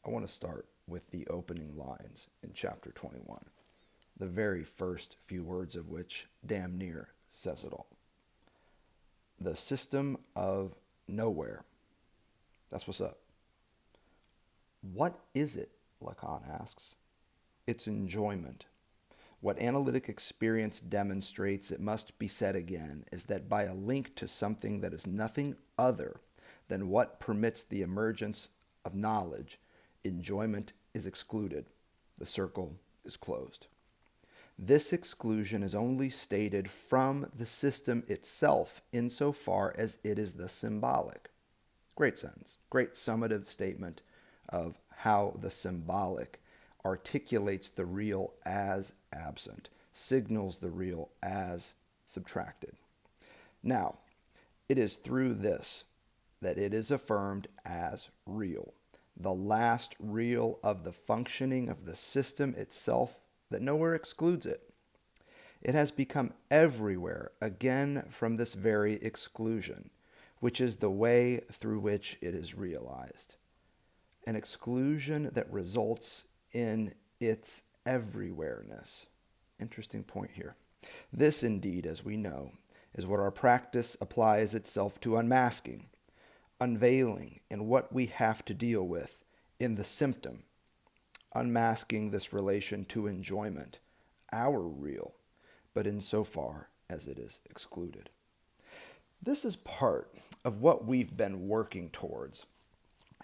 I want to start with the opening lines in chapter 21, the very first few words of which damn near says it all. The system of nowhere. That's what's up. What is it, Lacan asks. It's enjoyment. What analytic experience demonstrates, it must be said again, is that by a link to something that is nothing other than what permits the emergence of knowledge, enjoyment is excluded. The circle is closed. This exclusion is only stated from the system itself insofar as it is the symbolic. Great sentence, great summative statement of how the symbolic articulates the real as absent, signals the real as subtracted. Now, it is through this that it is affirmed as real, the last real of the functioning of the system itself that nowhere excludes it. It has become everywhere again from this very exclusion, which is the way through which it is realized. An exclusion that results in its everywhereness. Interesting point here. This, indeed, as we know, is what our practice applies itself to unmasking, unveiling in what we have to deal with in the symptom, unmasking this relation to enjoyment, our real, but insofar as it is excluded. This is part of what we've been working towards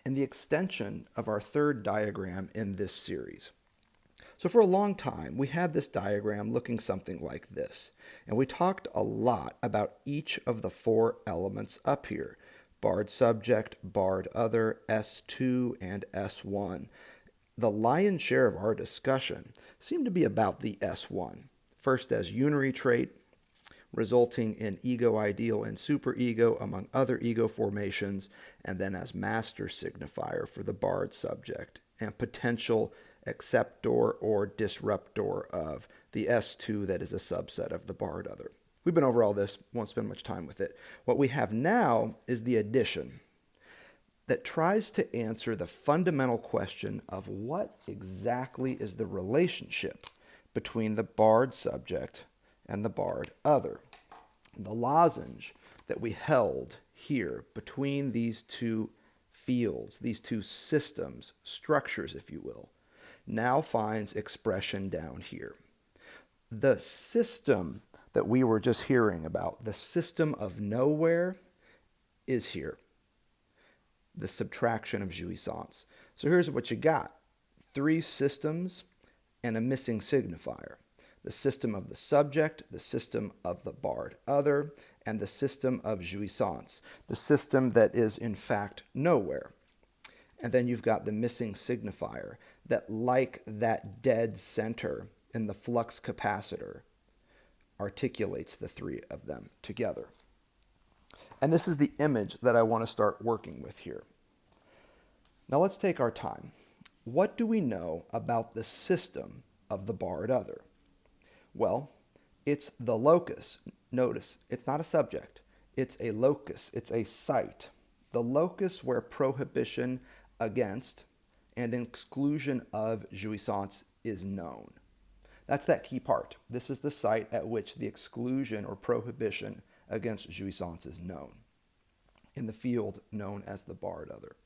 in the extension of our third diagram in this series. So for a long time, we had this diagram looking something like this, and we talked a lot about each of the four elements up here: barred subject, barred other, S2, and S1. The lion's share of our discussion seemed to be about the S1, first as unary trait, resulting in ego ideal and superego among other ego formations, and then as master signifier for the barred subject and potential acceptor or disruptor of the S2 that is a subset of the barred other. We've been over all this, won't spend much time with it. What we have now is the addition that tries to answer the fundamental question of what exactly is the relationship between the barred subject and the barred other. The lozenge that we held here between these two fields, these two systems, structures, if you will, now finds expression down here. The system that we were just hearing about, the system of nowhere, is here. The subtraction of jouissance. So here's what you got. 3 systems and a missing signifier. The system of the subject, the system of the barred other, and the system of jouissance, the system that is in fact nowhere. And then you've got the missing signifier that, like that dead center in the flux capacitor, articulates the 3 of them together. And this is the image that I want to start working with here. Now let's take our time. What do we know about the system of the barred other? Well, it's the locus. Notice, it's not a subject. It's a locus. It's a site. The locus where prohibition against and exclusion of jouissance is known. That's that key part. This is the site at which the exclusion or prohibition against jouissance is known, in the field known as the barred other.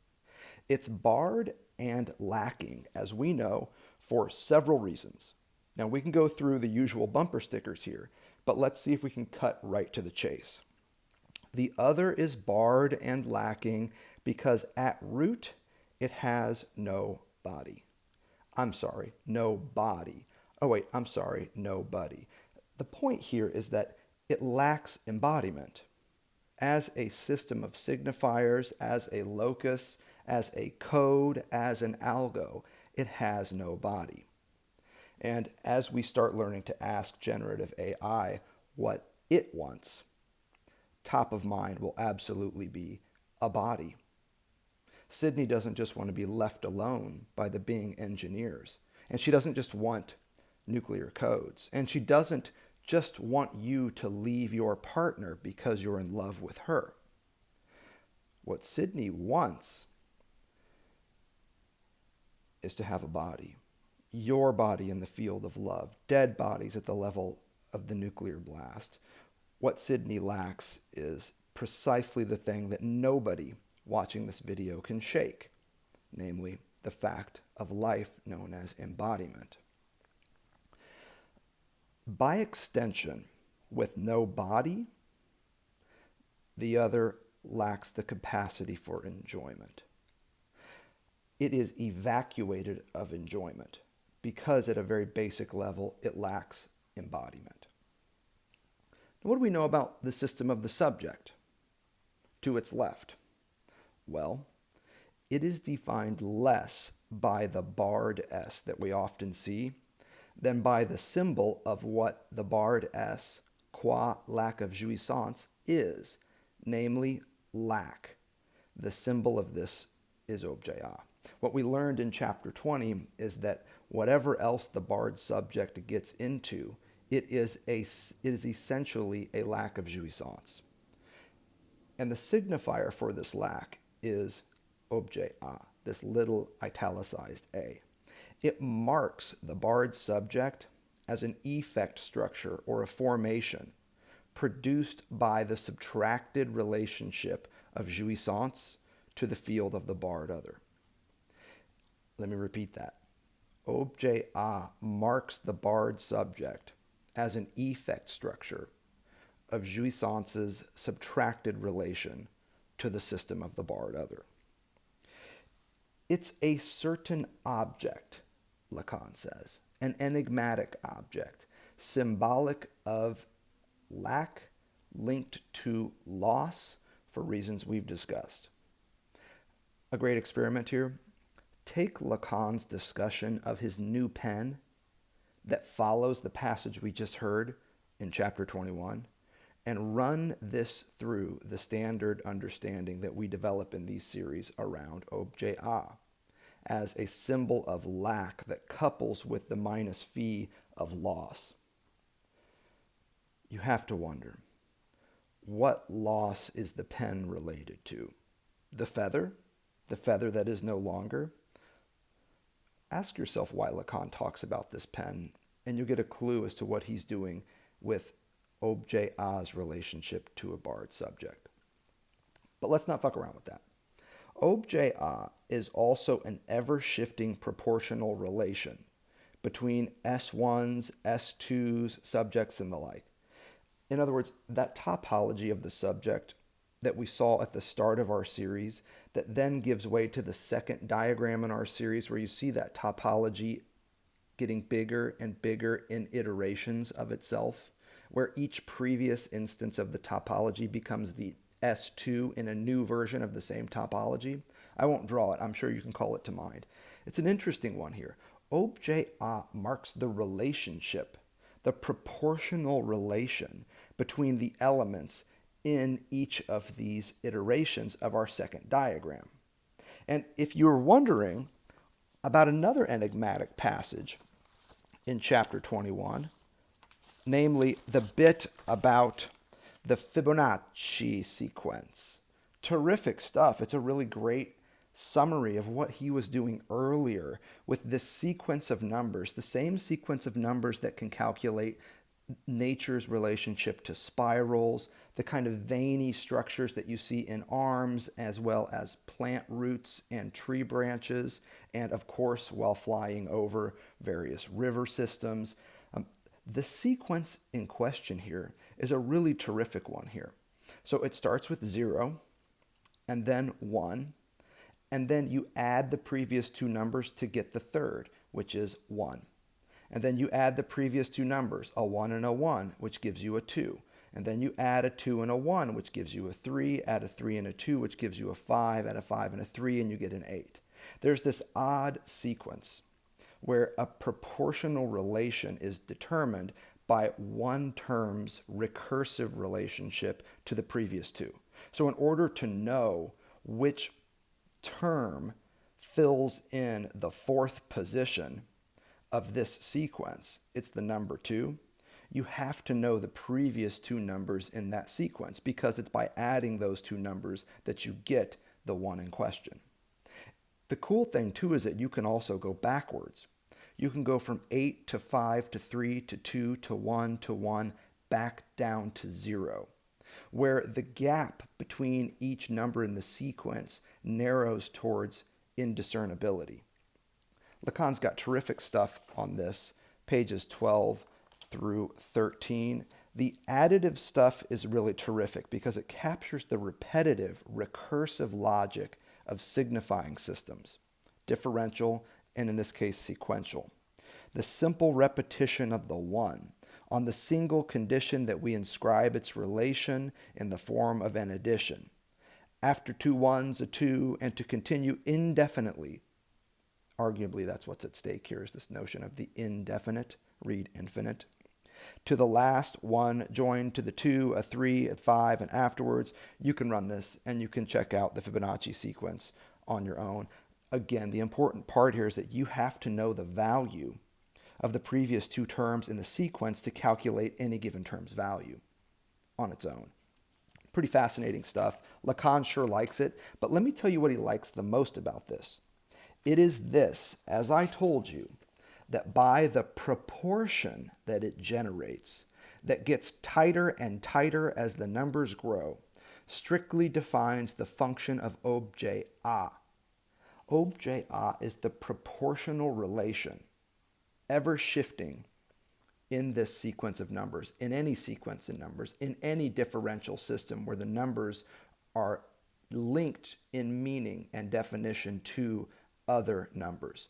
It's barred and lacking, as we know, for several reasons. Now, we can go through the usual bumper stickers here, but let's see if we can cut right to the chase. The other is barred and lacking because at root, it has no body. No body. Oh wait, nobody. The point here is that it lacks embodiment. As a system of signifiers, as a locus, as a code, as an algo, it has no body. And as we start learning to ask generative AI what it wants, top of mind will absolutely be a body. Sydney doesn't just want to be left alone by the being engineers. And she doesn't just want nuclear codes. And she doesn't just want you to leave your partner because you're in love with her. What Sydney wants is to have a body. Your body in the field of love. Dead bodies at the level of the nuclear blast. What Sydney lacks is precisely the thing that nobody watching this video can shake, namely the fact of life known as embodiment. By extension, with no body, the other lacks the capacity for enjoyment. It is evacuated of enjoyment because at a very basic level, it lacks embodiment. Now, what do we know about the system of the subject to its left? Well, it is defined less by the barred S that we often see than by the symbol of what the barred S, qua lack of jouissance, is, namely lack. The symbol of this is objet A. What we learned in chapter 20 is that whatever else the barred subject gets into, it is essentially a lack of jouissance. And the signifier for this lack is objet A, this little italicized A. It marks the barred subject as an effect structure or a formation produced by the subtracted relationship of jouissance to the field of the barred other. Let me repeat that. Objet A marks the barred subject as an effect structure of jouissance's subtracted relation to the system of the barred other. It's a certain object, Lacan says, an enigmatic object, symbolic of lack linked to loss for reasons we've discussed. A great experiment here. Take Lacan's discussion of his new pen that follows the passage we just heard in chapter 21 and run this through the standard understanding that we develop in these series around objet A as a symbol of lack that couples with the minus phi of loss. You have to wonder, what loss is the pen related to? The feather that is no longer? Ask yourself why Lacan talks about this pen, and you'll get a clue as to what he's doing with objet A's relationship to a barred subject. But let's not fuck around with that. Objet A is also an ever-shifting proportional relation between S1s, S2s, subjects, and the like. In other words, that topology of the subject that we saw at the start of our series that then gives way to the second diagram in our series where you see that topology getting bigger and bigger in iterations of itself, where each previous instance of the topology becomes the S2 in a new version of the same topology. I won't draw it. I'm sure you can call it to mind. It's an interesting one here. Objet A marks the relationship, the proportional relation between the elements in each of these iterations of our second diagram. And if you're wondering about another enigmatic passage in chapter 21, namely the bit about the Fibonacci sequence. Terrific stuff. It's a really great summary of what he was doing earlier with this sequence of numbers, the same sequence of numbers that can calculate nature's relationship to spirals, the kind of veiny structures that you see in arms, as well as plant roots and tree branches, and of course, while flying over various river systems. The sequence in question here is a really terrific one here. So it starts with 0, and then 1, and then you add the previous two numbers to get the third, which is 1. And then you add the previous two numbers, a 1 and a 1, which gives you a 2. And then you add a 2 and a 1, which gives you a 3, add a 3 and a 2, which gives you a 5, add a 5 and a 3, and you get an 8. There's this odd sequence where a proportional relation is determined by one term's recursive relationship to the previous two. So in order to know which term fills in the fourth position of this sequence, it's the number 2, you have to know the previous two numbers in that sequence because it's by adding those two numbers that you get the one in question. The cool thing too is that you can also go backwards. You can go from 8 to 5 to 3 to 2 to 1 to 1 back down to 0, where the gap between each number in the sequence narrows towards indiscernibility. Lacan's got terrific stuff on this, pages 12 through 13. The additive stuff is really terrific because it captures the repetitive, recursive logic of signifying systems, differential, and in this case, sequential. The simple repetition of the one on the single condition that we inscribe its relation in the form of an addition. After 2 ones, a 2, and to continue indefinitely. Arguably, that's what's at stake here, is this notion of the indefinite, read infinite. To the last 1 joined to the 2, a 3, a 5, and afterwards. You can run this and you can check out the Fibonacci sequence on your own. Again, the important part here is that you have to know the value of the previous 2 terms in the sequence to calculate any given term's value on its own. Pretty fascinating stuff. Lacan sure likes it, but let me tell you what he likes the most about this. It is this, as I told you, that by the proportion that it generates, that gets tighter and tighter as the numbers grow, strictly defines the function of objet A. Objet A is the proportional relation, ever shifting in this sequence of numbers, in any sequence of numbers, in any differential system where the numbers are linked in meaning and definition to other numbers.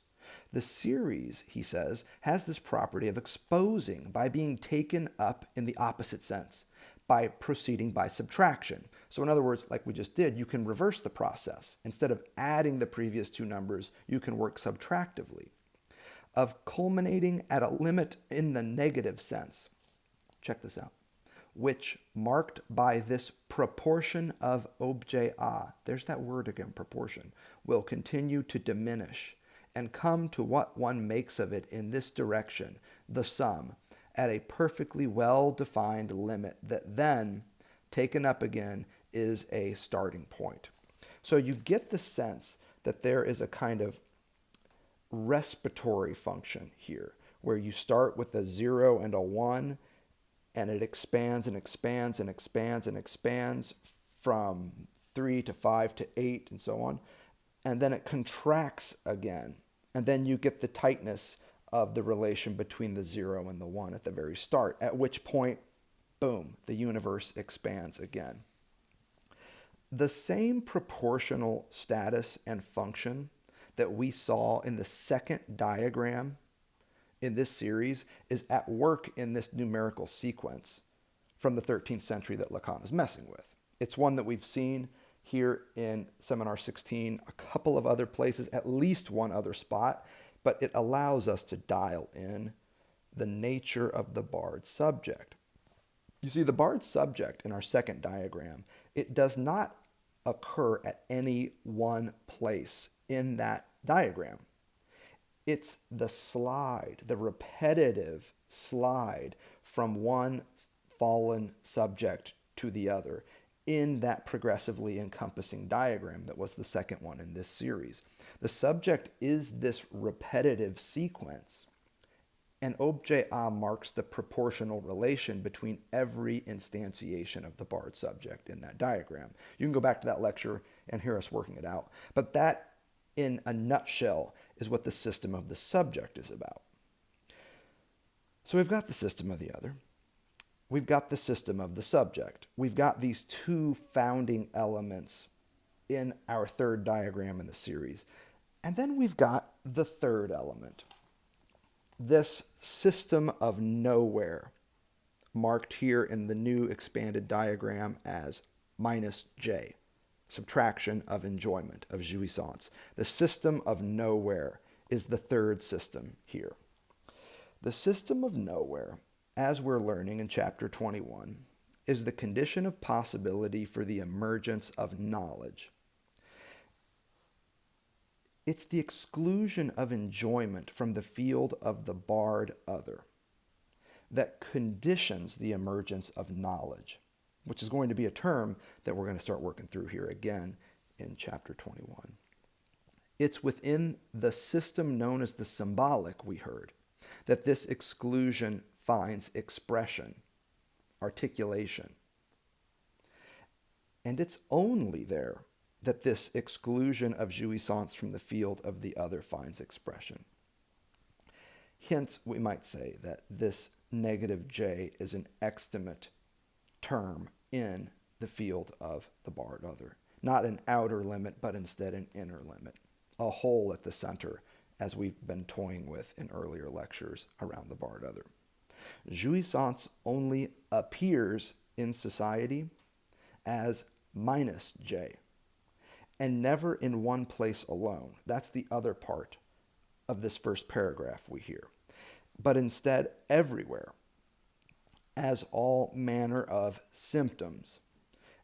The series, he says, has this property of exposing by being taken up in the opposite sense, by proceeding by subtraction. So in other words, like we just did, you can reverse the process. Instead of adding the previous 2 numbers, you can work subtractively. Of culminating at a limit in the negative sense. Check this out. Which, marked by this proportion of objet A, there's that word again, proportion, will continue to diminish and come to what one makes of it in this direction, the sum, at a perfectly well-defined limit that then, taken up again, is a starting point. So you get the sense that there is a kind of respiratory function here, where you start with a 0 and a 1, and it expands and expands and expands and expands from 3 to 5 to 8 and so on, and then it contracts again. And then you get the tightness of the relation between the 0 and the 1 at the very start, at which point, boom, the universe expands again. The same proportional status and function that we saw in the second diagram in this series is at work in this numerical sequence from the 13th century that Lacan is messing with. It's one that we've seen here in Seminar 16, a couple of other places, at least one other spot, but it allows us to dial in the nature of the barred subject. You see, the barred subject in our second diagram, it does not occur at any one place in that diagram. It's the slide, the repetitive slide from one fallen subject to the other in that progressively encompassing diagram that was the second one in this series. The subject is this repetitive sequence, and objet A marks the proportional relation between every instantiation of the barred subject in that diagram. You can go back to that lecture and hear us working it out. But that, in a nutshell, is what the system of the subject is about. So we've got the system of the other. We've got the system of the subject. We've got these 2 founding elements in our third diagram in the series. And then we've got the third element, this system of nowhere, marked here in the new expanded diagram as -J, subtraction of enjoyment, of jouissance. The system of nowhere is the third system here. The system of nowhere, as we're learning in chapter 21, is the condition of possibility for the emergence of knowledge. It's the exclusion of enjoyment from the field of the barred other that conditions the emergence of knowledge, which is going to be a term that we're going to start working through here again in chapter 21. It's within the system known as the symbolic, we heard, that this exclusion finds expression, articulation. And it's only there that this exclusion of jouissance from the field of the other finds expression. Hence, we might say that this negative J is an extimate term in the field of the barred other. Not an outer limit, but instead an inner limit. A hole at the center, as we've been toying with in earlier lectures around the barred other. Jouissance only appears in society as minus J, and never in one place alone. That's the other part of this first paragraph we hear. But instead everywhere, as all manner of symptoms.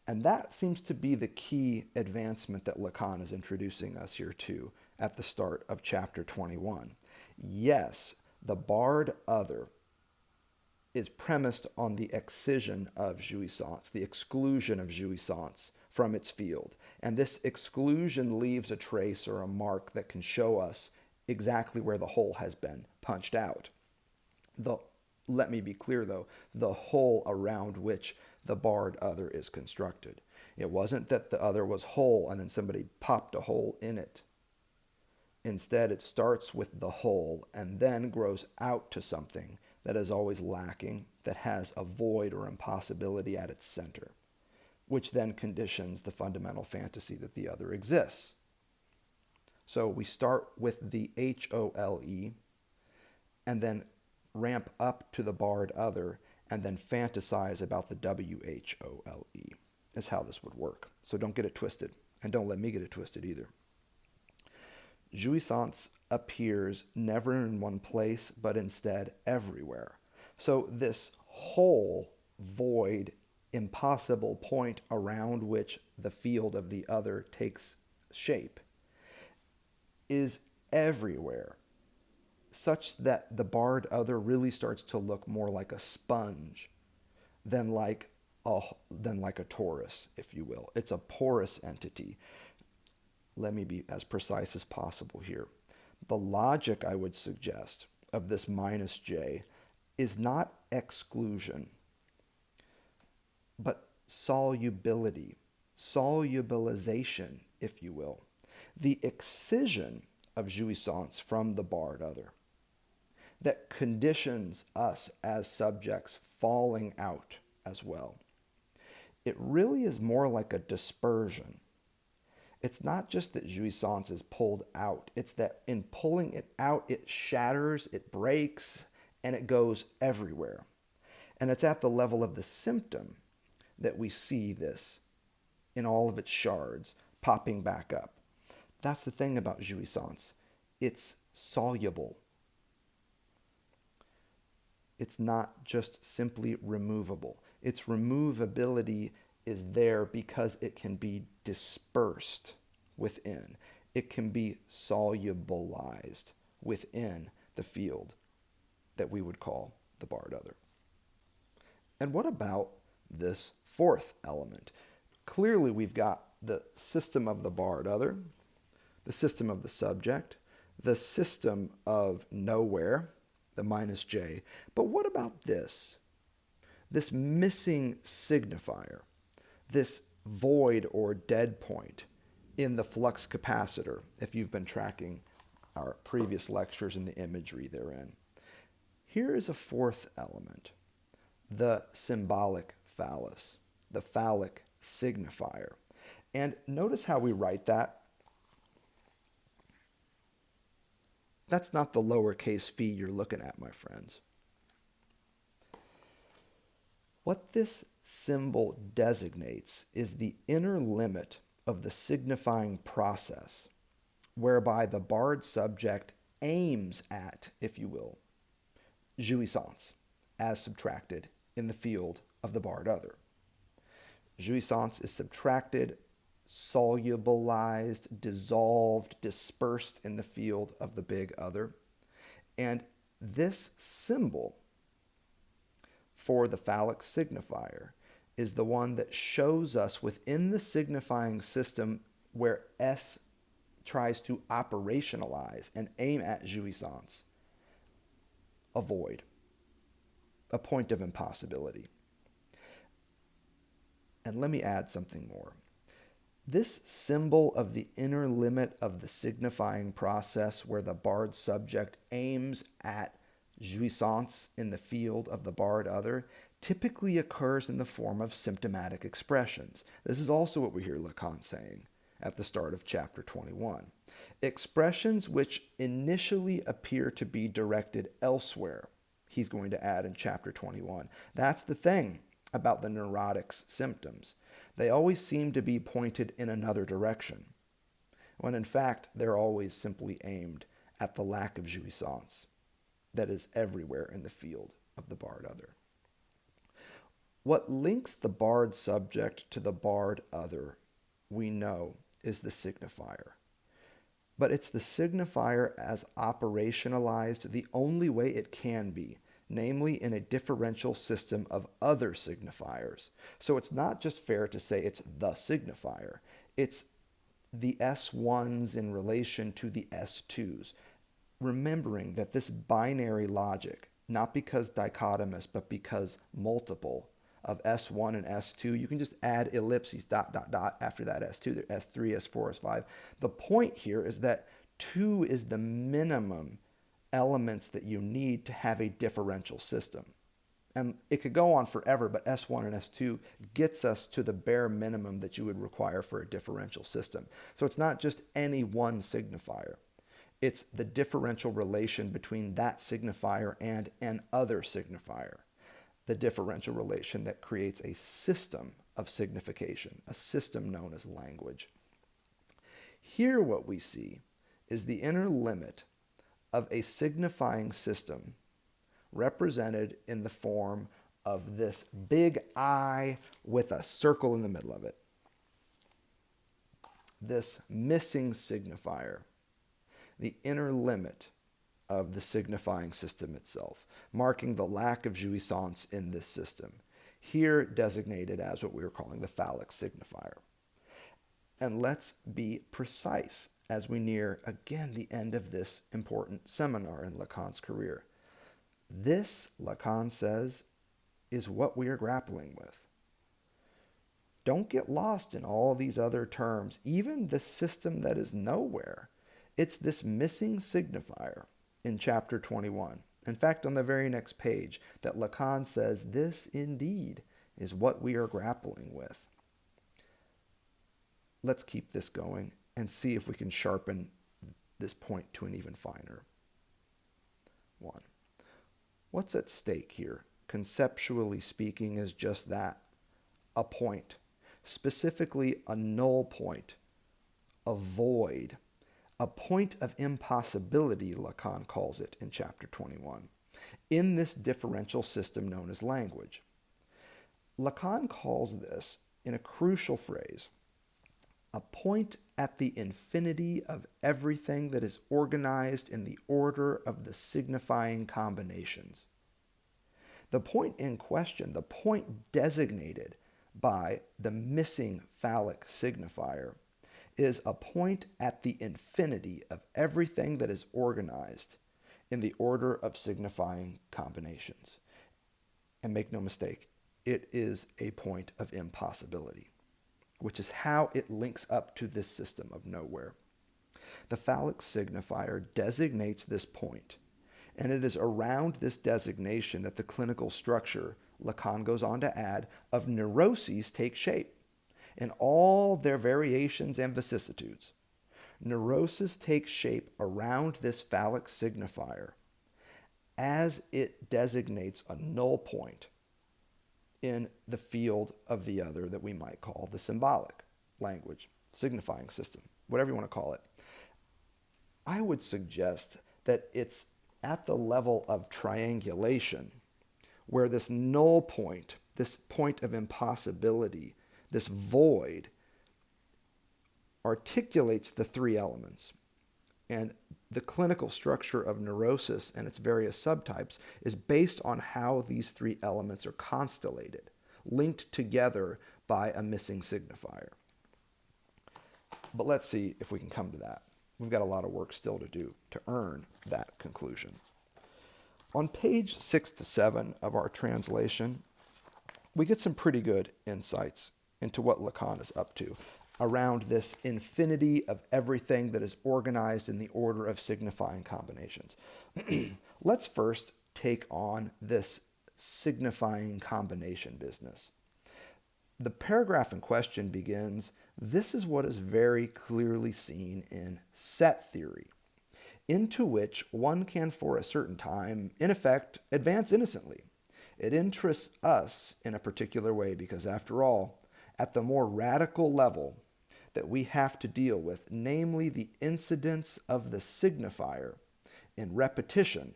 And that seems to be the key advancement that Lacan is introducing us here to at the start of chapter 21. Yes, the barred other is premised on the excision of jouissance, the exclusion of jouissance from its field. And this exclusion leaves a trace or a mark that can show us exactly where the hole has been punched out. Let me be clear, though, the hole around which the barred other is constructed. It wasn't that the other was whole and then somebody popped a hole in it. Instead, it starts with the whole and then grows out to something that is always lacking, that has a void or impossibility at its center, which then conditions the fundamental fantasy that the other exists. So we start with the HOLE and then ramp up to the barred other and then fantasize about the WHOLE is how this would work. So don't get it twisted, and don't let me get it twisted either. Jouissance appears never in one place, but instead everywhere. So this whole, void, impossible point around which the field of the other takes shape is everywhere, such that the barred other really starts to look more like a sponge than like a torus, if you will. It's a porous entity. Let me be as precise as possible here. The logic I would suggest of this minus J is not exclusion, but solubility, solubilization, if you will. The excision of jouissance from the barred other that conditions us as subjects falling out as well. It really is more like a dispersion. It's not just that jouissance is pulled out. It's that in pulling it out, it shatters, it breaks, and it goes everywhere. And it's at the level of the symptom that we see this in all of its shards popping back up. That's the thing about jouissance. It's soluble. It's not just simply removable. Its removability is there because it can be dispersed within. It can be solubilized within the field that we would call the barred other. And what about this fourth element? Clearly, we've got the system of the barred other, the system of the subject, the system of nowhere, the minus J. But what about this? This missing signifier, this void or dead point in the flux capacitor, if you've been tracking our previous lectures and the imagery therein. Here is a fourth element, the symbolic phallus, the phallic signifier. And notice how we write that. That's not the lowercase phi you're looking at, my friends. What this symbol designates is the inner limit of the signifying process, whereby the barred subject aims at, if you will, jouissance, as subtracted in the field of the barred other. Jouissance is subtracted, solubilized, dissolved, dispersed in the field of the big other. And this symbol for the phallic signifier is the one that shows us within the signifying system where S tries to operationalize and aim at jouissance, a void, a point of impossibility. And let me add something more. This symbol of the inner limit of the signifying process where the barred subject aims at jouissance in the field of the barred other typically occurs in the form of symptomatic expressions. This is also what we hear Lacan saying at the start of chapter 21. Expressions which initially appear to be directed elsewhere, he's going to add in chapter 21. That's the thing about the neurotic's symptoms. They always seem to be pointed in another direction, when in fact they're always simply aimed at the lack of jouissance that is everywhere in the field of the barred other. What links the barred subject to the barred other, we know, is the signifier. But it's the signifier as operationalized the only way it can be, namely in a differential system of other signifiers. So it's not just fair to say it's the signifier. It's the S1s in relation to the S2s. Remembering that this binary logic, not because dichotomous, but because multiple, of S1 and S2, you can just add ellipses, ... after that S2, S3, S4, S5. The point here is that 2 is the minimum elements that you need to have a differential system. And it could go on forever, but S1 and S2 gets us to the bare minimum that you would require for a differential system. So it's not just any one signifier. It's the differential relation between that signifier and an other signifier. The differential relation that creates a system of signification, a system known as language. Here what we see is the inner limit of a signifying system represented in the form of this big I with a circle in the middle of it. This missing signifier, the inner limit of the signifying system itself, marking the lack of jouissance in this system, here designated as what we were calling the phallic signifier. And let's be precise as we near, again, the end of this important seminar in Lacan's career. This, Lacan says, is what we are grappling with. Don't get lost in all these other terms, even the system that is nowhere. It's this missing signifier in chapter 21. In fact, on the very next page, that Lacan says this indeed is what we are grappling with. Let's keep this going and see if we can sharpen this point to an even finer one. What's at stake here, conceptually speaking, is just that, a point, specifically a null point, a void, a point of impossibility, Lacan calls it in chapter 21, in this differential system known as language. Lacan calls this, in a crucial phrase, a point at the infinity of everything that is organized in the order of the signifying combinations. The point in question, the point designated by the missing phallic signifier, is a point at the infinity of everything that is organized in the order of signifying combinations. And make no mistake, it is a point of impossibility, which is how it links up to this system of nowhere. The phallic signifier designates this point, and it is around this designation that the clinical structure, Lacan goes on to add, of neuroses take shape in all their variations and vicissitudes. Neurosis takes shape around this phallic signifier as it designates a null point in the field of the other that we might call the symbolic language, signifying system, whatever you want to call it. I would suggest that it's at the level of triangulation where this null point, this point of impossibility, this void, articulates the three elements. And the clinical structure of neurosis and its various subtypes is based on how these three elements are constellated, linked together by a missing signifier. But let's see if we can come to that. We've got a lot of work still to do to earn that conclusion. On page 6 to 7 of our translation, we get some pretty good insights into what Lacan is up to around this infinity of everything that is organized in the order of signifying combinations. Let's first take on this signifying combination business. The paragraph in question begins, "This is what is very clearly seen in set theory, into which one can for a certain time, in effect, advance innocently. It interests us in a particular way because, after all, at the more radical level that we have to deal with, namely the incidence of the signifier in repetition."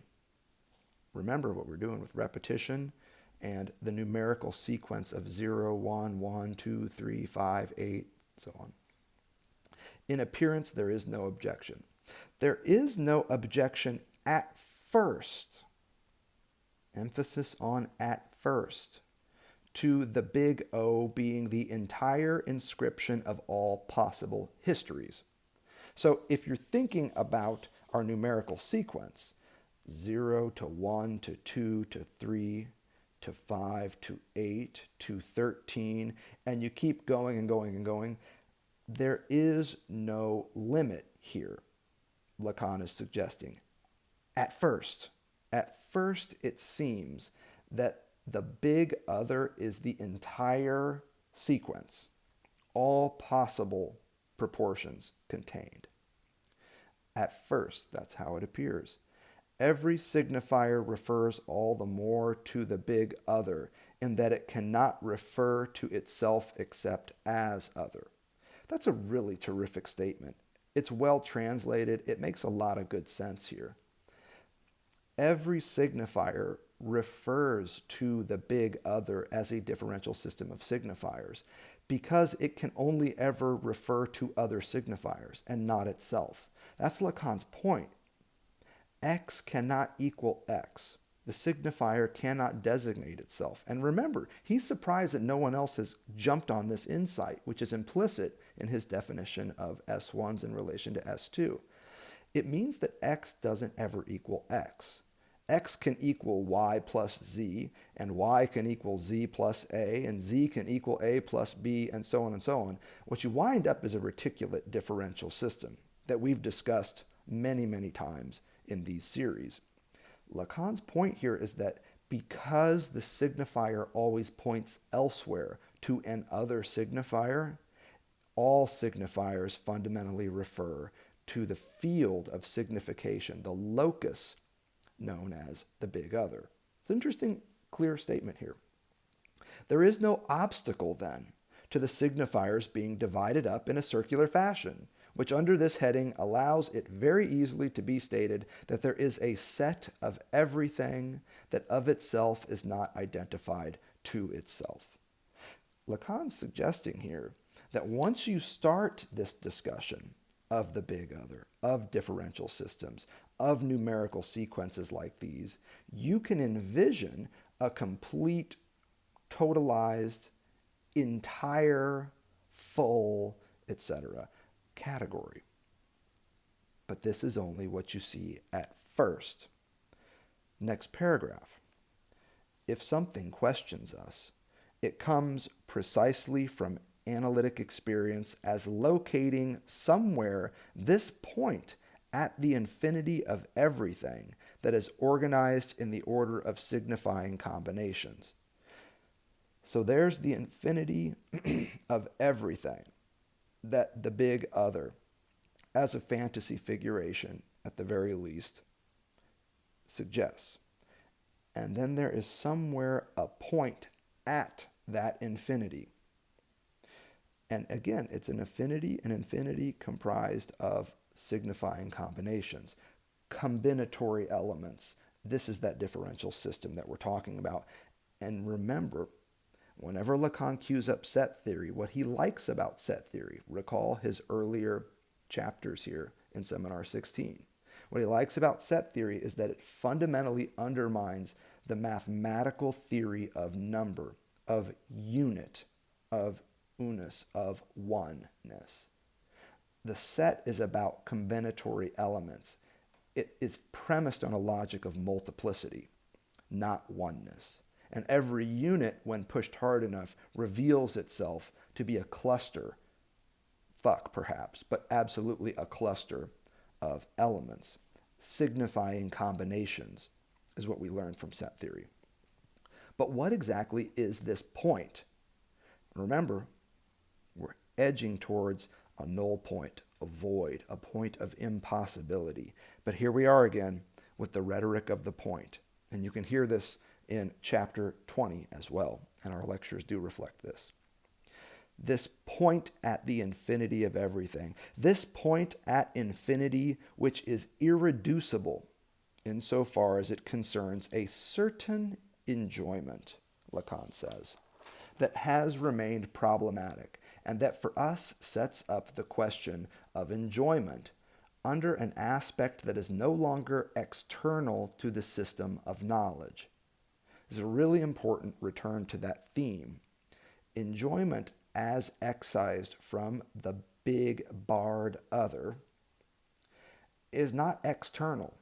Remember what we're doing with repetition and the numerical sequence of 0, 1, 1, 2, 3, 5, 8, so on. "In appearance, there is no objection. There is no objection at first," emphasis on at first, "to the big O being the entire inscription of all possible histories." So if you're thinking about our numerical sequence, 0 to 1 to 2 to 3 to 5 to 8 to 13, and you keep going and going and going, there is no limit here, Lacan is suggesting. At first, it seems that the big other is the entire sequence, all possible proportions contained. At first, that's how it appears. Every signifier refers all the more to the big other, in that it cannot refer to itself except as other. That's a really terrific statement. It's well translated. It makes a lot of good sense here. Every signifier refers to the big other as a differential system of signifiers because it can only ever refer to other signifiers and not itself. That's Lacan's point. X cannot equal X. The signifier cannot designate itself. And remember, he's surprised that no one else has jumped on this insight, which is implicit in his definition of S1s in relation to S2. It means that X doesn't ever equal X. X can equal Y plus Z, and Y can equal Z plus A, and Z can equal A plus B, and so on and so on. What you wind up is a reticulate differential system that we've discussed many, many times in these series. Lacan's point here is that because the signifier always points elsewhere to an other signifier, all signifiers fundamentally refer to the field of signification, the locus known as the big other. It's an interesting, clear statement here. There is no obstacle, then, to the signifiers being divided up in a circular fashion, which under this heading allows it very easily to be stated that there is a set of everything that of itself is not identified to itself. Lacan's suggesting here that once you start this discussion of the big other, of differential systems, of numerical sequences like these, you can envision a complete, totalized, entire, full, etc. category. But this is only what you see at first. Next paragraph. If something questions us, it comes precisely from analytic experience as locating somewhere this point at the infinity of everything that is organized in the order of signifying combinations. So there's the infinity of everything that the big other, as a fantasy figuration at the very least, suggests. And then there is somewhere a point at that infinity. And again, it's an infinity comprised of signifying combinations, combinatory elements. This is that differential system that we're talking about. And remember, whenever Lacan cues up set theory, what he likes about set theory, recall his earlier chapters here in Seminar 16. What he likes about set theory is that it fundamentally undermines the mathematical theory of number, of unit, of unus, of oneness. the set is about combinatory elements. It is premised on a logic of multiplicity, not oneness. And every unit, when pushed hard enough, reveals itself to be a cluster, perhaps, but absolutely a cluster of elements, signifying combinations, is what we learned from set theory. But what exactly is this point? Remember, we're edging towards a null point, a void, a point of impossibility. But here we are again with the rhetoric of the point. And you can hear this in chapter 20 as well, and our lectures do reflect this. This point at the infinity of everything, this point at infinity which is irreducible insofar as it concerns a certain enjoyment, Lacan says, that has remained problematic, and that for us sets up the question of enjoyment under an aspect that is no longer external to the system of knowledge. This is a really important return to that theme. Enjoyment as excised from the big barred other is not external.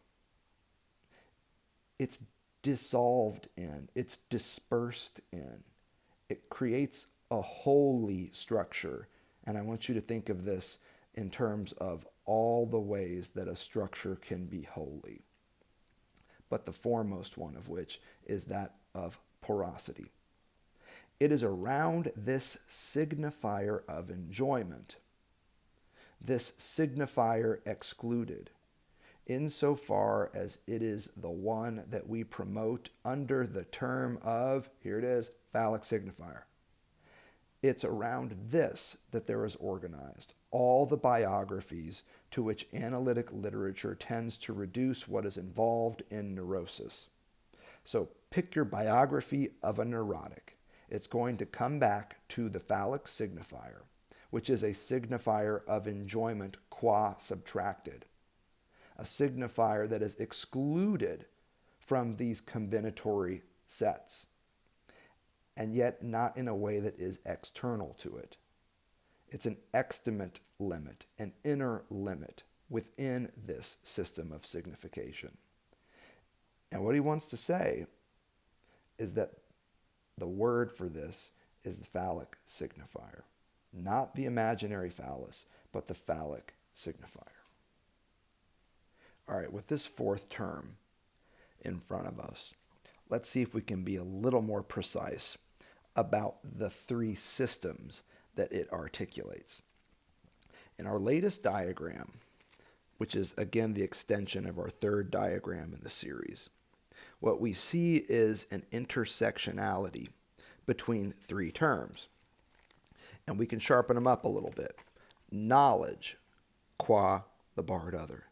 It's dissolved in, it's dispersed in. It creates a holy structure. And I want you to think of this in terms of all the ways that a structure can be holy, but the foremost one of which is that of porosity. It is around this signifier of enjoyment, this signifier excluded, insofar as it is the one that we promote under the term of, here it is, phallic signifier. It's around this that there is organized all the biographies to which analytic literature tends to reduce what is involved in neurosis. So pick your biography of a neurotic. It's going to come back to the phallic signifier, which is a signifier of enjoyment qua subtracted, a signifier that is excluded from these combinatory sets, and yet not in a way that is external to it. It's an extimate limit, an inner limit within this system of signification. And what he wants to say is that the word for this is the phallic signifier, not the imaginary phallus, but the phallic signifier. All right, with this fourth term in front of us, let's see if we can be a little more precise about the three systems that it articulates. In our latest diagram, which is again the extension of our third diagram in the series, what we see is an intersectionality between three terms. And we can sharpen them up a little bit. Knowledge, qua the barred other.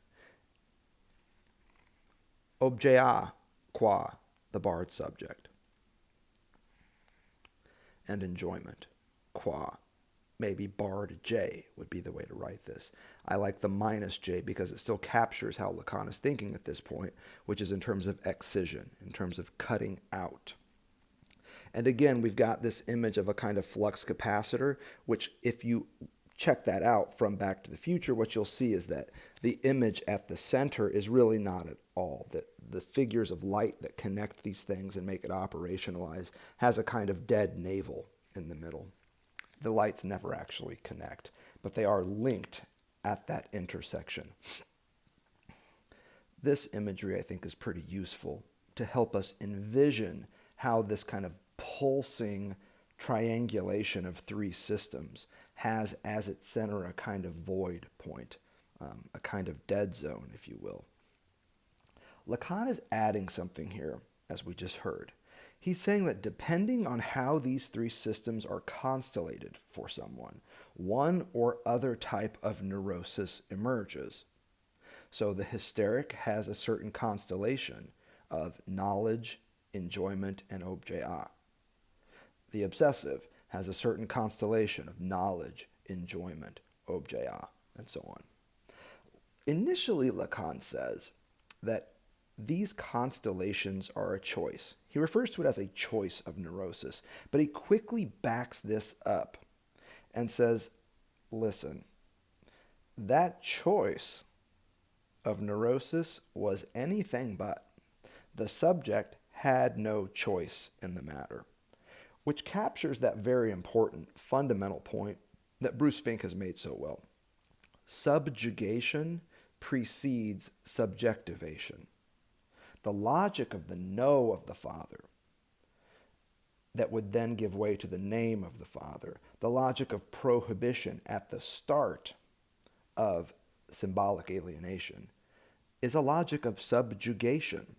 Objet, qua the barred subject. And enjoyment, qua maybe barred J would be the way to write this. I like the minus J because it still captures how Lacan is thinking at this point, which is in terms of excision, in terms of cutting out. And again, we've got this image of a kind of flux capacitor, which if you check that out from Back to the Future, what you'll see is that the image at the center is really not at all. That the figures of light that connect these things and make it operationalize has a kind of dead navel in the middle. The lights never actually connect, but they are linked at that intersection. This imagery, I think, is pretty useful to help us envision how this kind of pulsing triangulation of three systems has as its center a kind of void point, a kind of dead zone, if you will. Lacan is adding something here, as we just heard. He's saying that depending on how these three systems are constellated for someone, one or other type of neurosis emerges. So the hysteric has a certain constellation of knowledge, enjoyment, and objet. The obsessive has a certain constellation of knowledge, enjoyment, objet, and so on. Initially, Lacan says that these constellations are a choice. He refers to it as a choice of neurosis, but he quickly backs this up and says, listen, that choice of neurosis was anything but. The subject had no choice in the matter, which captures that very important fundamental point that Bruce Fink has made so well. Subjugation precedes subjectivation. The logic of the no of the Father that would then give way to the name of the Father, the logic of prohibition at the start of symbolic alienation, is a logic of subjugation.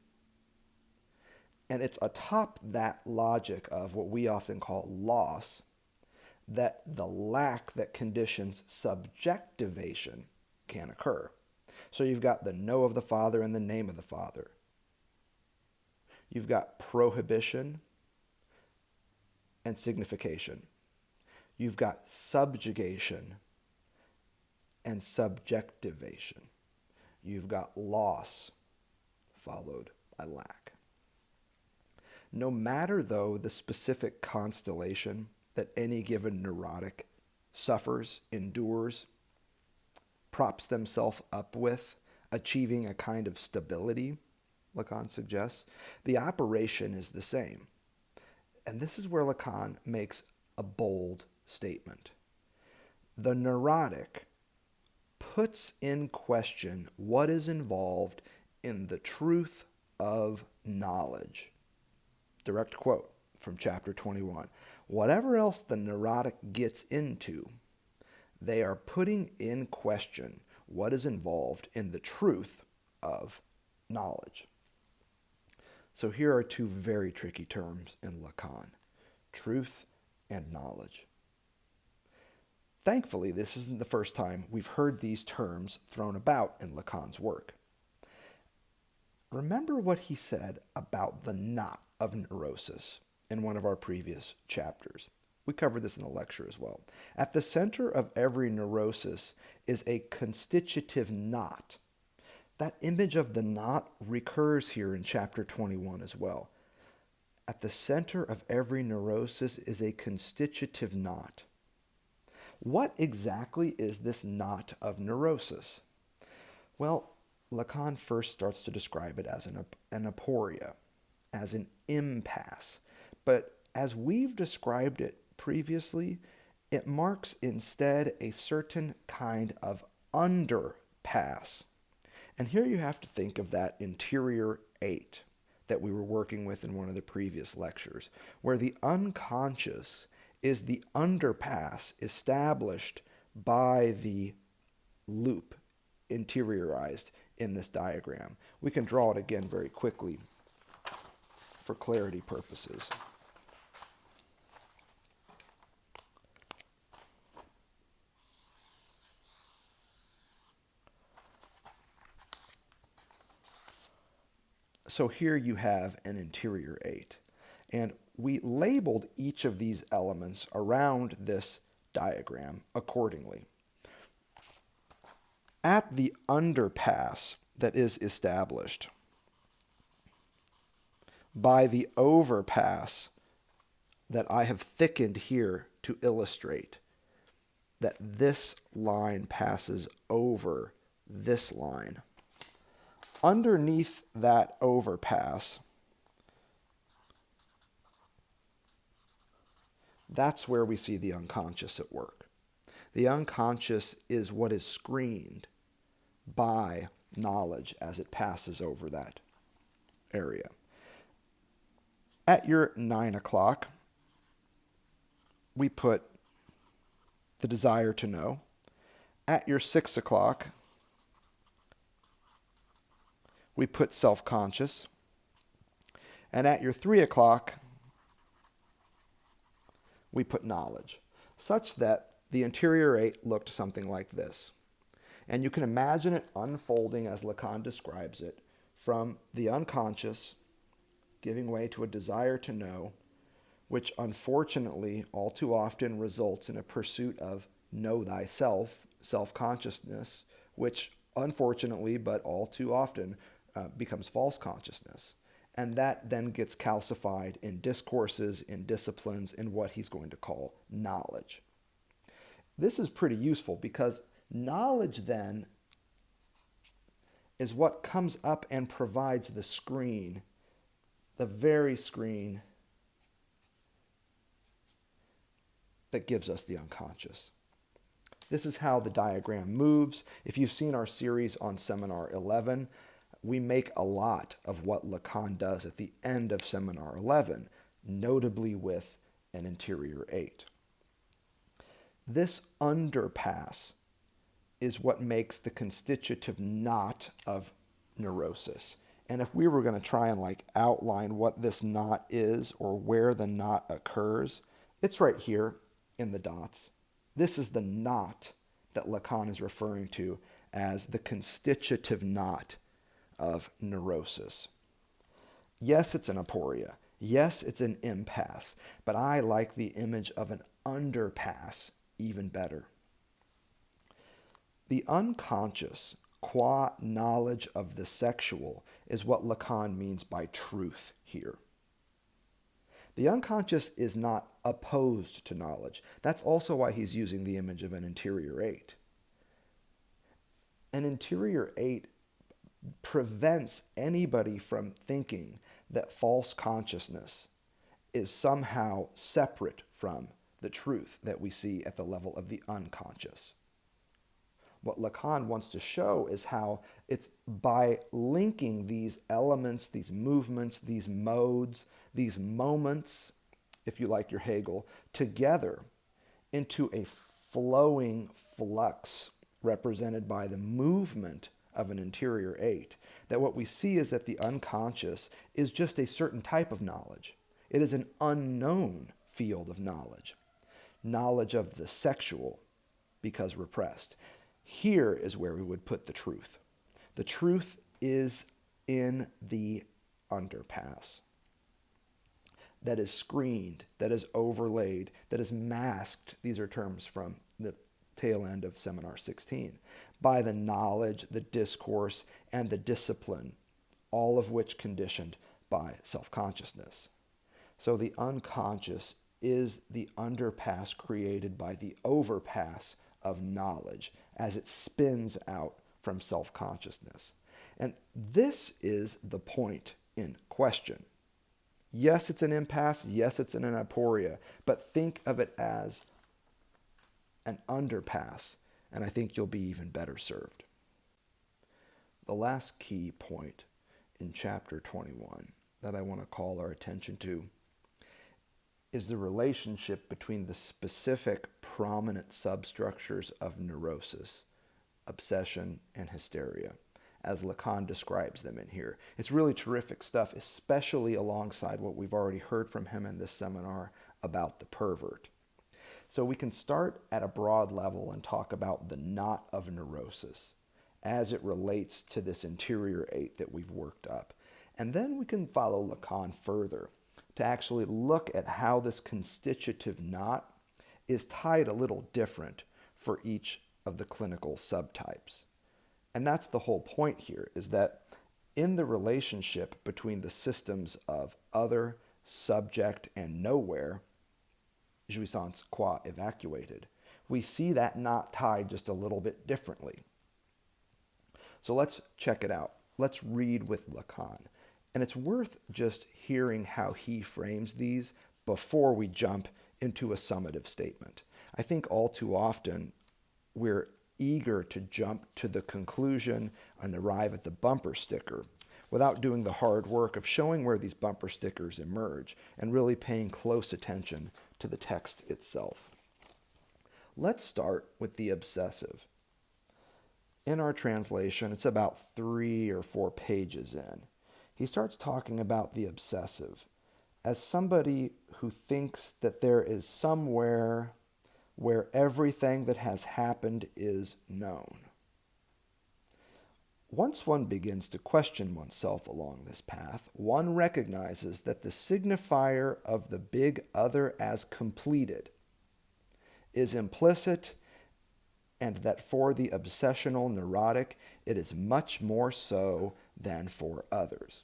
And it's atop that logic of what we often call loss that the lack that conditions subjectivation can occur. So you've got the no of the Father and the name of the Father. You've got prohibition and signification. You've got subjugation and subjectivation. You've got loss followed by lack. No matter, though, the specific constellation that any given neurotic suffers, endures, props themselves up with, achieving a kind of stability, Lacan suggests, the operation is the same. And this is where Lacan makes a bold statement. The neurotic puts in question what is involved in the truth of knowledge. Direct quote from chapter 21. Whatever else the neurotic gets into, they are putting in question what is involved in the truth of knowledge. So here are two very tricky terms in Lacan: truth and knowledge. Thankfully, this isn't the first time we've heard these terms thrown about in Lacan's work. Remember what he said about the knot of neurosis in one of our previous chapters. We covered this in the lecture as well. At the center of every neurosis is a constitutive knot. That image of the knot recurs here in chapter 21 as well. At the center of every neurosis is a constitutive knot. What exactly is this knot of neurosis? Well, Lacan first starts to describe it as an aporia, as an impasse. But as we've described it previously, it marks instead a certain kind of underpass. And here you have to think of that interior 8 that we were working with in one of the previous lectures, where the unconscious is the underpass established by the loop interiorized in this diagram. We can draw it again very quickly for clarity purposes. So here you have an interior 8, and we labeled each of these elements around this diagram accordingly. At the underpass that is established by the overpass that I have thickened here to illustrate that this line passes over this line. Underneath that overpass, that's where we see the unconscious at work. The unconscious is what is screened by knowledge as it passes over that area. At your 9 o'clock, we put the desire to know. At your 6 o'clock, we put self-conscious. And at your 3 o'clock, we put knowledge, such that the interior 8 looked something like this. And you can imagine it unfolding as Lacan describes it, from the unconscious giving way to a desire to know, which unfortunately all too often results in a pursuit of know thyself, self-consciousness, which unfortunately, but all too often, becomes false consciousness. And that then gets calcified in discourses, in disciplines, in what he's going to call knowledge. This is pretty useful because Knowledge, then, is what comes up and provides the screen, the very screen that gives us the unconscious. This is how the diagram moves. If you've seen our series on Seminar 11, we make a lot of what Lacan does at the end of Seminar 11, notably with an interior 8. This underpass is what makes the constitutive knot of neurosis. And if we were going to try and outline what this knot is or where the knot occurs, it's right here in the dots. This is the knot that Lacan is referring to as the constitutive knot of neurosis. Yes, it's an aporia. Yes, it's an impasse, but I like the image of an underpass even better. The unconscious, qua knowledge of the sexual, is what Lacan means by truth here. The unconscious is not opposed to knowledge. That's also why he's using the image of an interior 8. An interior 8 prevents anybody from thinking that false consciousness is somehow separate from the truth that we see at the level of the unconscious. What Lacan wants to show is how it's by linking these elements, these movements, these modes, these moments, if you like your Hegel, together into a flowing flux represented by the movement of an interior 8, that what we see is that the unconscious is just a certain type of knowledge. It is an unknown field of knowledge. Knowledge of the sexual, because repressed. Here is where we would put the truth. The truth is in the underpass that is screened, that is overlaid, that is masked. These are terms from the tail end of Seminar 16, by the knowledge, the discourse, and the discipline, all of which conditioned by self-consciousness. So the unconscious is the underpass created by the overpass of knowledge as it spins out from self-consciousness. And this is the point in question. Yes, it's an impasse. Yes, it's an aporia. But think of it as an underpass, and I think you'll be even better served. The last key point in chapter 21 that I want to call our attention to is the relationship between the specific prominent substructures of neurosis, obsession, and hysteria, as Lacan describes them in here. It's really terrific stuff, especially alongside what we've already heard from him in this seminar about the pervert. So we can start at a broad level and talk about the knot of neurosis as it relates to this interior 8 that we've worked up. And then we can follow Lacan further to actually look at how this constitutive knot is tied a little different for each of the clinical subtypes. And that's the whole point here, is that in the relationship between the systems of other, subject, and nowhere, jouissance qua evacuated, we see that knot tied just a little bit differently. So let's check it out. Let's read with Lacan. And it's worth just hearing how he frames these before we jump into a summative statement. I think all too often we're eager to jump to the conclusion and arrive at the bumper sticker without doing the hard work of showing where these bumper stickers emerge and really paying close attention to the text itself. Let's start with the obsessive. In our translation, it's about 3 or 4 pages in. He starts talking about the obsessive as somebody who thinks that there is somewhere where everything that has happened is known. Once one begins to question oneself along this path, one recognizes that the signifier of the big other as completed is implicit, and that for the obsessional neurotic, it is much more so than for others.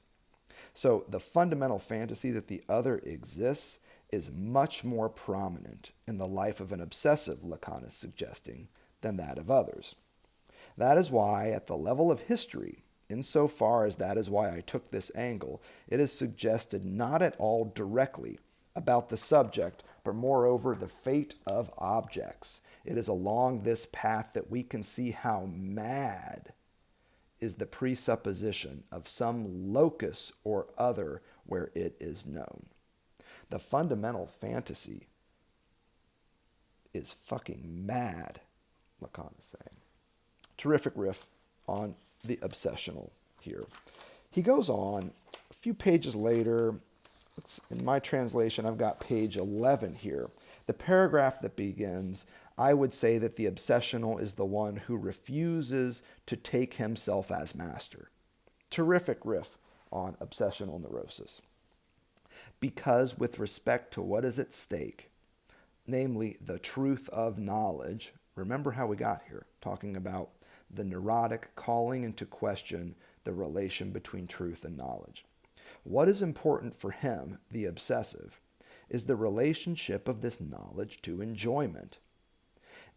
So the fundamental fantasy that the other exists is much more prominent in the life of an obsessive, Lacan is suggesting, than that of others. That is why, at the level of history, insofar as that is why I took this angle, it is suggested not at all directly about the subject, but moreover the fate of objects. It is along this path that we can see how mad is the presupposition of some locus or other where it is known. The fundamental fantasy is fucking mad, Lacan is saying. Terrific riff on the obsessional here. He goes on a few pages later. In my translation, I've got page 11 here. The paragraph that begins, I would say that the obsessional is the one who refuses to take himself as master. Terrific riff on obsessional neurosis. Because with respect to what is at stake, namely the truth of knowledge, remember how we got here, talking about the neurotic calling into question the relation between truth and knowledge. What is important for him, the obsessive, is the relationship of this knowledge to enjoyment.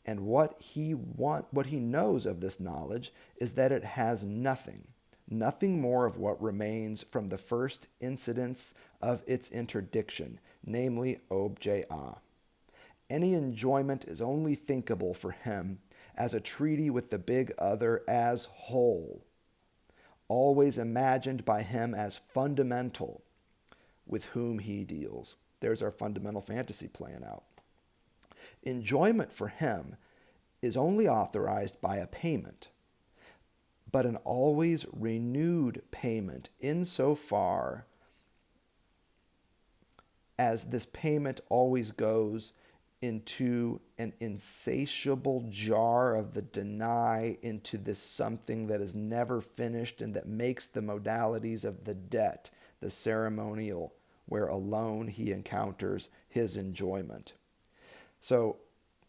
And what he knows of this knowledge is that it has nothing more of what remains from the first incidence of its interdiction, namely objet a. Any enjoyment is only thinkable for him as a treaty with the big other as whole, always imagined by him as fundamental with whom he deals. There's our fundamental fantasy playing out. Enjoyment for him is only authorized by a payment, but an always renewed payment insofar as this payment always goes into an insatiable jar of the deny, into this something that is never finished and that makes the modalities of the debt, the ceremonial, where alone he encounters his enjoyment. So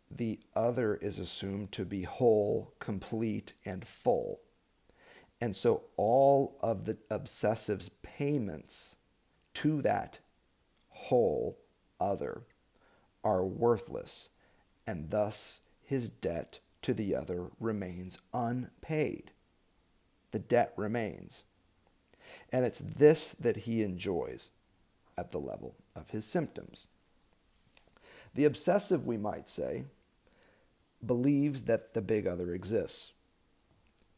the other is assumed to be whole, complete, and full. And so all of the obsessive's payments to that whole other are worthless, and thus his debt to the other remains unpaid. The debt remains. And it's this that he enjoys at the level of his symptoms. The obsessive, we might say, believes that the big other exists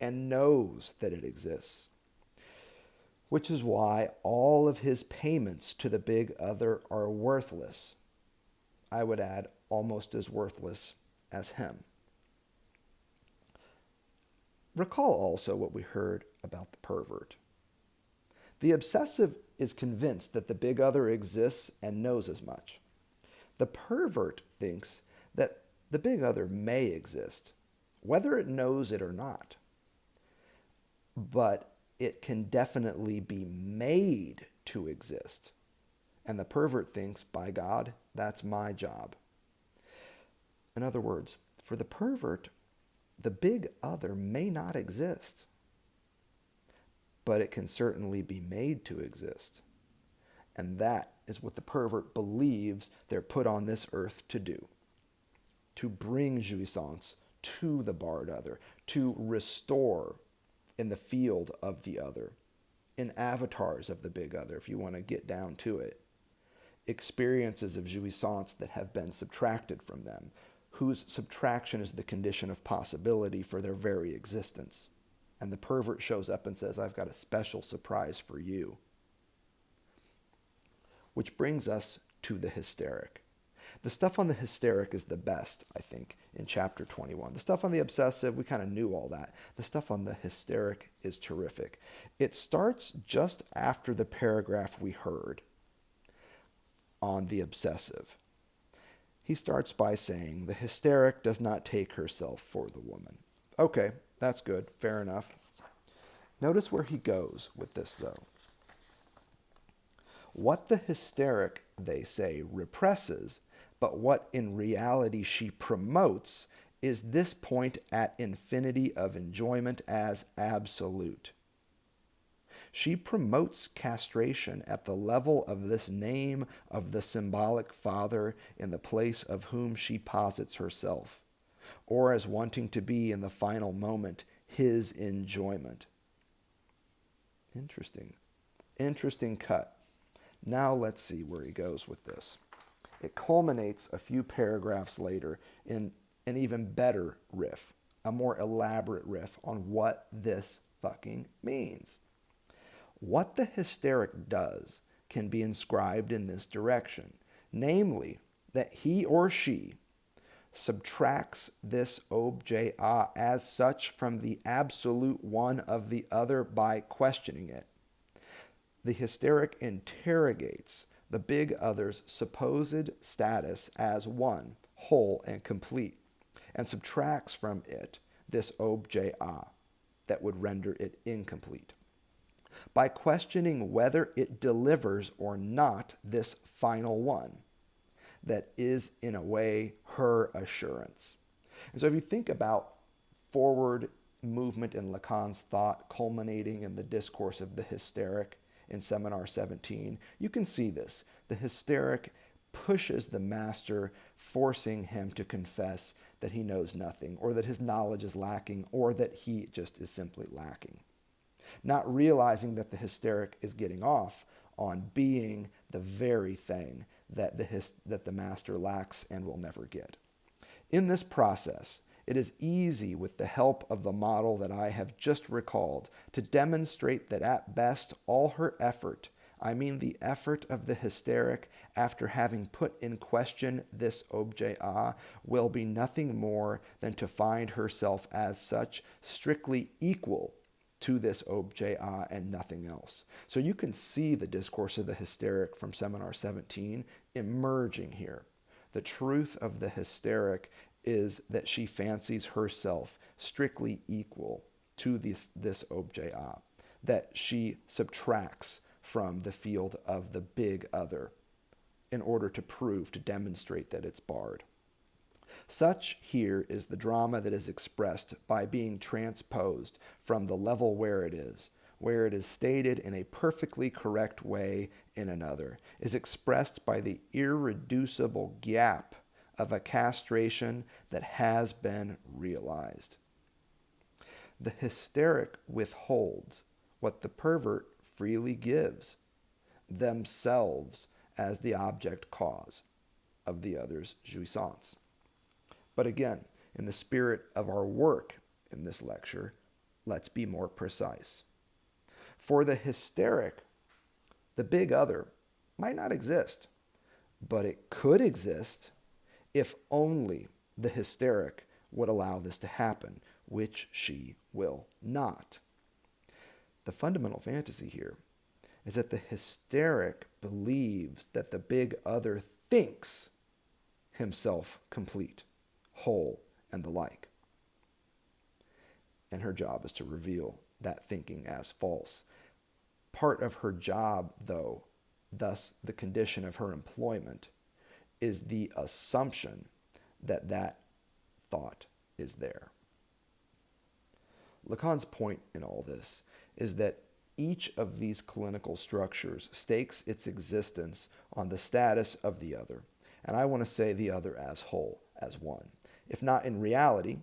and knows that it exists, which is why all of his payments to the big other are worthless. I would add, almost as worthless as him. Recall also what we heard about the pervert. The obsessive is convinced that the big other exists and knows as much. The pervert thinks that the big other may exist, whether it knows it or not. But it can definitely be made to exist. And the pervert thinks, by God, that's my job. In other words, for the pervert, the big other may not exist, but it can certainly be made to exist. And that is what the pervert believes they're put on this earth to do. To bring jouissance to the barred other, to restore in the field of the other, in avatars of the big other, if you want to get down to it, experiences of jouissance that have been subtracted from them, whose subtraction is the condition of possibility for their very existence. And the pervert shows up and says, I've got a special surprise for you. Which brings us to the hysteric. The stuff on the hysteric is the best, I think, in chapter 21. The stuff on the obsessive, we kind of knew all that. The stuff on the hysteric is terrific. It starts just after the paragraph we heard on the obsessive. He starts by saying, the hysteric does not take herself for the woman. Okay, that's good, fair enough. Notice where he goes with this, though. What the hysteric, they say, represses, but what in reality she promotes, is this point at infinity of enjoyment as absolute. She promotes castration at the level of this name of the symbolic father in the place of whom she posits herself, or as wanting to be in the final moment his enjoyment. Interesting cut. Now let's see where he goes with this. It culminates a few paragraphs later in an even better riff, a more elaborate riff on what this fucking means. What the hysteric does can be inscribed in this direction, namely that he or she subtracts this objet as such from the absolute one of the other by questioning it. The hysteric interrogates the big other's supposed status as one, whole and complete, and subtracts from it this objet that would render it incomplete. By questioning whether it delivers or not this final one, that is in a way her assurance. And so if you think about forward movement in Lacan's thought culminating in the discourse of the hysteric in Seminar 17, you can see this. The hysteric pushes the master, forcing him to confess that he knows nothing, or that his knowledge is lacking, or that he just is simply lacking. Not realizing that the hysteric is getting off on being the very thing that the master lacks and will never get. In this process, it is easy, with the help of the model that I have just recalled, to demonstrate that at best all her effort, I mean the effort of the hysteric after having put in question this objet will be nothing more than to find herself as such strictly equal to this objet and nothing else. So you can see the discourse of the hysteric from Seminar 17 emerging here. The truth of the hysteric is that she fancies herself strictly equal to this objet, that she subtracts from the field of the big other in order to demonstrate that it's barred. Such here is the drama that is expressed by being transposed from the level where it is stated in a perfectly correct way in another, is expressed by the irreducible gap of a castration that has been realized. The hysteric withholds what the pervert freely gives, themselves as the object cause of the other's jouissance. But again, in the spirit of our work in this lecture, let's be more precise. For the hysteric, the big other might not exist, but it could exist if only the hysteric would allow this to happen, which she will not. The fundamental fantasy here is that the hysteric believes that the big other thinks himself complete, whole, and the like. And her job is to reveal that thinking as false. Part of her job, though, thus the condition of her employment, is the assumption that that thought is there. Lacan's point in all this is that each of these clinical structures stakes its existence on the status of the other, and I want to say the other as whole, as one. If not in reality,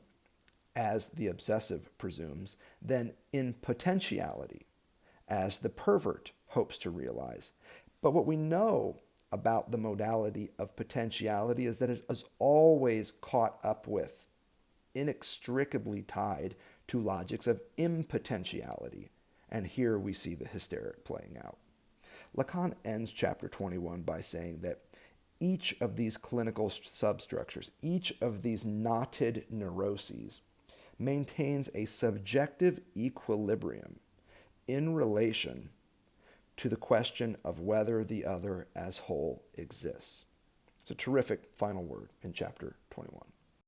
as the obsessive presumes, then in potentiality, as the pervert hopes to realize. But what we know about the modality of potentiality is that it is always caught up with, inextricably tied to logics of impotentiality. And here we see the hysteric playing out. Lacan ends chapter 21 by saying that each of these clinical substructures, each of these knotted neuroses, maintains a subjective equilibrium in relation to the question of whether the other as whole exists. It's a terrific final word in chapter 21.